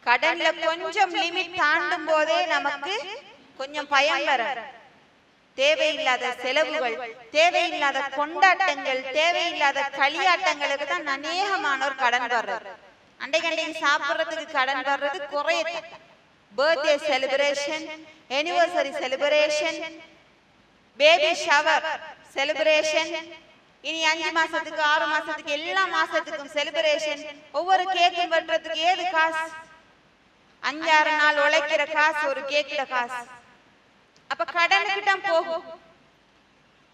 கடன்ல கொஞ்சம் லிமிட் தாண்டும் போதே நமக்கு கொஞ்சம் பயம் வரும். தேவையில்லாத செலவுகள், தேவையில்லாத கொண்டாட்டங்கள், தேவையில்லாத களியாட்டங்களுக்கு தான் அநேகமானோர் கடன் வர்றது. அண்டைக்கு சாப்பிட்றதுக்கு கடன் வர்றது குறைய. Birthday celebration, anniversary celebration, baby shower celebration, இனி 5 மாசத்துக்கு 6 மாசத்துக்கு எல்லா மாசத்துக்கும் செலிப்ரேஷன். ஒவ்வொரு கேக்கும் வெட்டுறதுக்கு ஏது காசு? 5-6 நாள் உழைக்கிற காசு ஒரு கேக்குல காசு. அப்ப கடனுக்குதான் போகும்.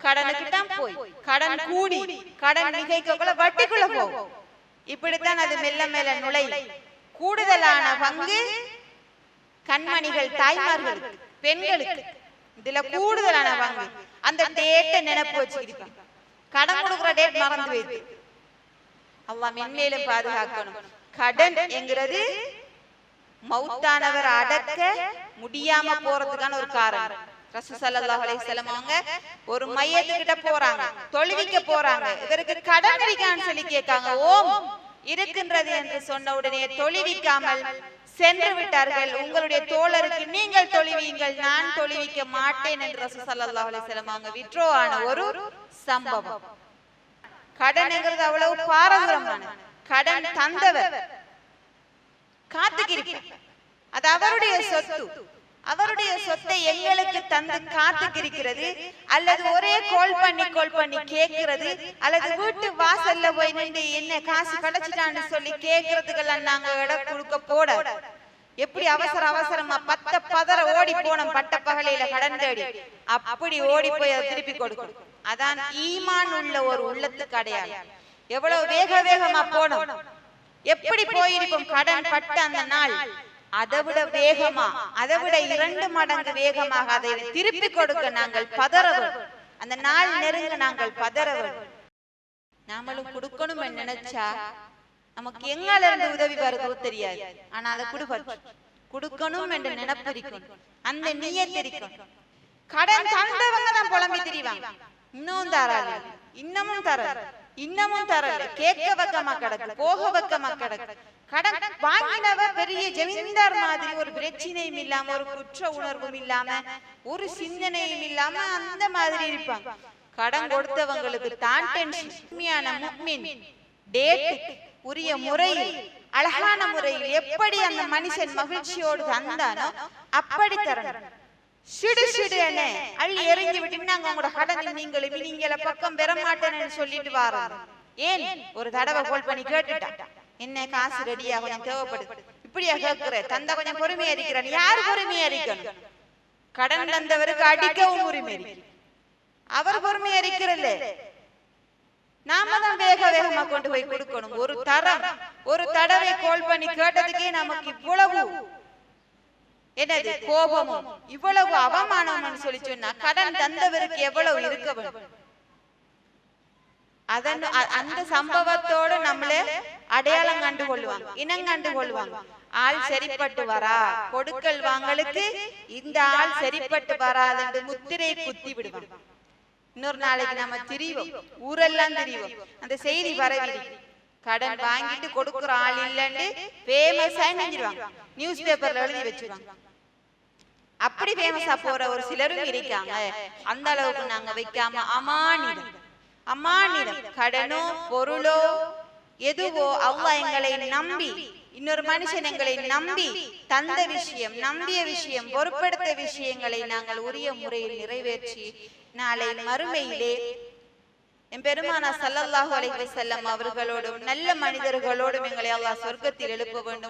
கடனுக்குதான் போய் கடன் கூடி கடன் மிகைக்குள்ள வட்டிக்குள்ள போகும். இப்படித்தான் அது மெல்ல மெல்ல நுழை. கூடுதலான பங்கு கண்மணிகள், தாய்மார்களுக்கு, பெண்களுக்கு இதுல கூடுதலான பங்கு. அந்த டேட்டை நினைப்பு வச்சுக்கிட்டாங்க. கடன் கொடுக்கிற டேட் மறந்து வைத்து அல்லாஹ் மென்மேலும் பாதுகாக்கணும். கடன் என்கிறது மௌத்தானவர் அடக்க முடியாம போறதுக்கான ஒரு காரணம். ரசூல் ஸல்லல்லாஹு அலைஹி வஸல்லம் அவங்க ஒரு மையத்துக்கிட்ட போறாங்க, தொழுவிக்க போறாங்க. இவருக்கு கடன் இருக்கான்னு சொல்லி கேட்காங்க. ஓம் இருக்கின்றது என்று சொன்ன உடனே தொழுவிக்காமல் சென்று விட்டார்கள். உங்களுடைய தோழருக்கு நீங்கள் தொழுவீங்கள், நான் தொழுவிக்க மாட்டேன் என்று ரசூல் ஸல்லல்லாஹு அலைஹி வஸல்லம் அவங்க விட்ரோ ஆன ஒரு சம்பவம். கடன்ங்கிறது அவ்வளவு பாரம்பரியமான. கடன் தந்தவர் காத்துக்கிருப்பார். அது அவருடைய சொத்து. அவருடைய சொத்தை எங்களுக்கு தந்து காத்துக்கிருக்கிறது. அல்லது ஒரே கோல் பண்ணி கேட்கிறது, அல்லது வீட்டு வாசல்ல போய் நின்று என்ன காசு கிடைச்சிட்டான்னு சொல்லி கேட்கறதுக்கெல்லாம் நாங்க இடம் கொடுக்க போட. எப்படி அவசரமா பதற ஓடி போனோம் பட்ட பகலையில கடன் தேடி, அப்படி ஓடி போய் அதை திருப்பி கொடுக்கணும். அதான் ஈமான் உள்ள ஒரு உள்ளத்துக்கு அடையாளம். எவ்வளவு வேகமா போனோம், எப்படி போயிருக்கும் கடன் பட்ட அந்த நாள். அதை விட வேகமா, அதை விட 2 மடங்கு வேகமாக அதை திருப்பி கொடுக்க நாங்கள் பதற வேண்டும். அந்த நாள் நெருங்க நாங்கள் பதற வேண்டும். நாமளும் கொடுக்கணும் நினைச்சா நமக்கு எங்கால இருந்து உதவி வருதோ தெரியாது. ஆனா அதை கொடுக்கணும் என்ற நினைப்பு இருக்கணும், அந்த நியத்து இருக்கணும். கடன் தந்தவங்க தான் புலம்பி திரிவாங்க. இன்னும் தராது, இன்னமும் தராது, இன்னமும் தரல, கேட்க வக்கமா கிடக்கு, போக வக்கமா கிடக்கு. கடன் வாங்கினவ பெரிய ஜமீன்தார் மாதிரி ஒரு பிரச்சனையும் இல்லாம, ஒரு குற்ற உணர்வும் இல்லாம, ஒரு சிந்தனையும் இல்லாம அந்த மாதிரி இருப்பாங்க. கடன் கொடுத்தவங்களுக்கு தான் டென்ஷன். உண்மையான முஃமின் டேட் உரிய முறையில், அழகான முறையில் எப்படி அந்த மனுஷன் மகிழ்ச்சியோடு தந்தானோ அப்படி தரணும். சிடு சிடுன்னு அள்ளி எறிஞ்சு விட்டு நாங்க உங்களோட கடன் நீங்கள பக்கம் பெற மாட்டேன்னு சொல்லிட்டு வாராங்க. ஏன் ஒரு தடவை கோல் பண்ணி கேட்டுட்டான், என்ன காசு ரெடியா கொஞ்சம் தேவைப்படுது, இப்படியா கேட்கிற, தந்த கொஞ்சம் பொறுமையா இருக்கிறான். யாரு பொறுமையா இருக்கணும்? கடன் தந்தவருக்கு அடிக்கவும் உரிமை இருக்கு, அவர் பொறுமையா இருக்கிறல்ல. நாம தான் வேகமா கொண்டு போய் கொடுக்கணும். ஒரு தடவை கோல் பண்ணி கேட்டதுக்கே நமக்கு இவ்வளவு என்னது கோபமும் இவ்வளவு அவமானம்னு சொல்லி சொன்னா கடன் தந்தவருக்கு எவ்வளவு இருக்க வேண்டும். அந்த சம்பவத்தோட நம்மள அடையாளம் கண்டு கொள்வாங்க, இனம் கண்டு கொள்வாங்க. ஆள் சரிப்பட்டு வரா, கொடுக்கல் வாங்கலுக்கு இந்த ஆள் சரிப்பட்டு வராது என்று முத்திரை குத்தி விடுவாங்க. இன்னொரு நாளைக்கு நம்ம திரிவோம், ஊரெல்லாம் திரிவோம், அந்த செய்தி பரவி கடன் வாங்கிட்டு கொடுக்குற ஆள் இல்லன்னு ஃபேமஸா செஞ்சிருவாங்க, நியூஸ் பேப்பர்ல எழுதி வச்சிருவாங்க. அப்படி ஃபேமஸா போற ஒரு சிலரும் இருக்காங்க. அந்த அளவுக்கு நாங்க வைக்காம அமானிடம் கடனோ பொருளோ எதுவோ அல்லாஹ் எங்களை நம்பி, இன்னொரு மனுஷன் எங்களை நம்பி தந்த விஷயம், நம்பிய விஷயம், பொறுப்படுத்த விஷயங்களை நாங்கள் உரிய முறையில் நிறைவேற்றி நாளை மறுமையிலே என் பெருமானா ஸல்லல்லாஹு அலைஹி வஸல்லம் அவர்களோடும் நல்ல மனிதர்களோடும் எங்களை அல்லாஹ் சொர்க்கத்தில் எழுப்ப வேண்டும்.